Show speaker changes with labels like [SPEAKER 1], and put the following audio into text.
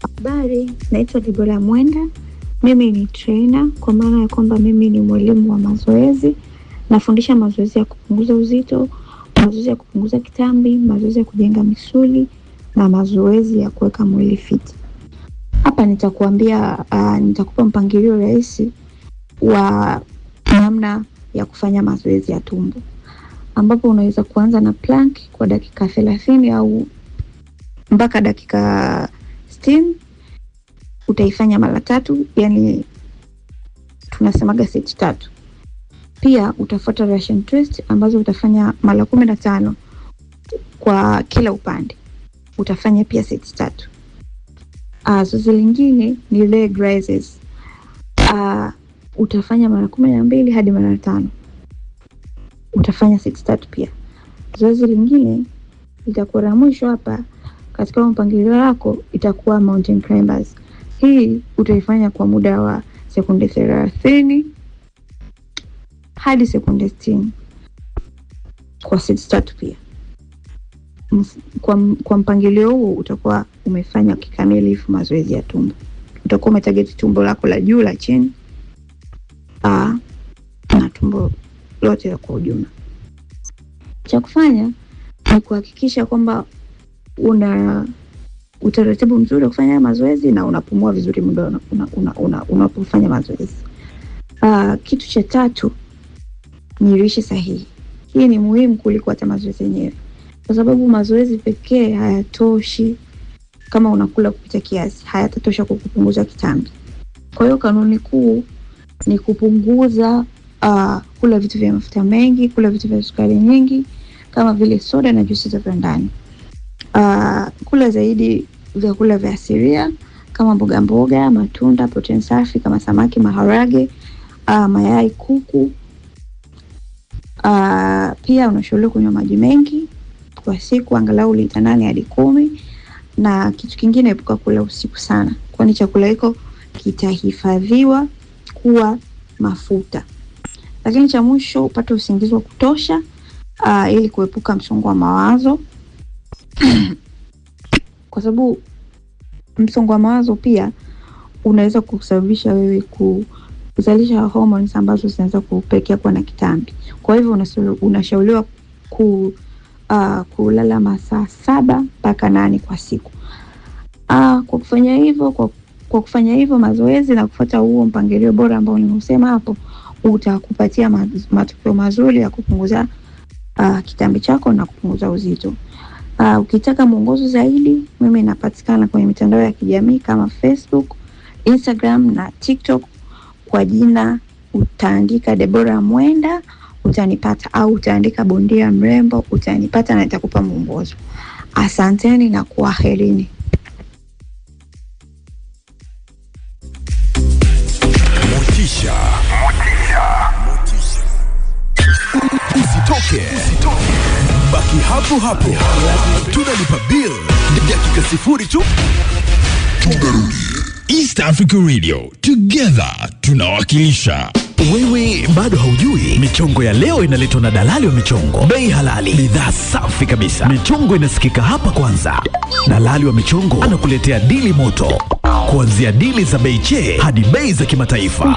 [SPEAKER 1] Habari, naitwa Debora Mwenda. Mimi ni trainer, kwa maana ya kwamba mimi ni mwalimu wa mazoezi. Nafundisha mazoezi ya kupunguza uzito, mazoezi ya kupunguza kitambi, mazoezi ya kujenga misuli na mazoezi ya kuweka mwili fit. Hapa nitakupa mpangilio rahisi wa namna ya kufanya mazoezi ya tumbo, ambapo unaweza kuanza na plank kwa dakika 30 au mpaka dakika 60. Utaifanya mara 3, yani tunasemaga set 3. Pia utafuata Russian twist ambazo utafanya mara 15 kwa kila upande. Utafanya pia set 3. Zoezi lingine ni leg raises. Utafanya mara 12 hadi mara 5. Utafanya set 3 pia. Zoezi lingine litakuwa la mwisho hapa katika mpangilio wako, itakuwa mountain climbers. Hii utaifanya kwa muda wa sekunde 30 hadi sekunde 60 kwa set 3 pia. Kwa mpangilio huo utakuwa umefanya kikamilifu mazoezi ya tumbo. Utakuwa umetarget tumbo lako la juu, la chini, na tumbo lote kwa ujumla. Cha kufanya ni kuhakikisha kwamba una utaratibu mzuri wa kufanya mazoezi na unapumua vizuri muda unapofanya mazoezi. Kitu cha 3 ni lishe sahihi. Hii ni muhimu kuliko hata mazoezi yenyewe, kwa sababu mazoezi pekee hayatoshi. Kama unakula kupita kiasi, hayatatosha kukupunguza kitambi. Kwa hiyo kanuni kuu ni kupunguza kula vitu vya mafuta mengi, kula vitu vya sukari nyingi kama vile soda na juisi za ndani. Kula zaidi vyakula vya asilia kama mboga, matunda, protein safi kama samaki, maharage, mayai, kuku. Pia unashauriwa kunywa maji mengi kwa siku, angalau lita 8 hadi 10. Na kitu kingine, epuka kula usiku sana, kwani chakula hiko kitahifadhiwa kuwa mafuta. Lakini cha mwisho, upate usingizi wa kutosha ili kuepuka msongo wa mawazo. Kwa sababu msongo wa mawazo pia unaweza kusababisha wewe kuzalisha hormones ambazo zinaweza kupelekea kuwa na kitambi. Kwa hivyo unashauriwa kulala masaa 7 mpaka 8 kwa siku. Kwa kufanya hivyo mazoezi na kufuata huo mpangilio bora ambao nimesema hapo, utakupatia matokeo mazuri ya kupunguza kitambi chako na kupunguza uzito. Ukitaka mwongozo zaidi, mimi napatikana kwenye mitandao ya kijamii kama Facebook, Instagram na TikTok kwa jina, utaandika Debora Mwenda utanipata, au utaandika bondia mrembo utanipata na nitakupa mwongozo. Asanteni na kwaherini.
[SPEAKER 2] Motisha. Usitoke. Baki hapo. Tunalipa bill. Dakika 0 tu. Tunarudi. East Africa Radio. Together tunawakilisha. Wewe bado haujui, michongo ya leo inaletwa na dalali wa michongo. Bei halali, bidhaa safi kabisa. Michongo inasikika hapa kwanza. Dalali wa michongo anakuletea dili moto, kuanzia dili za bei che hadi bei za kimataifa.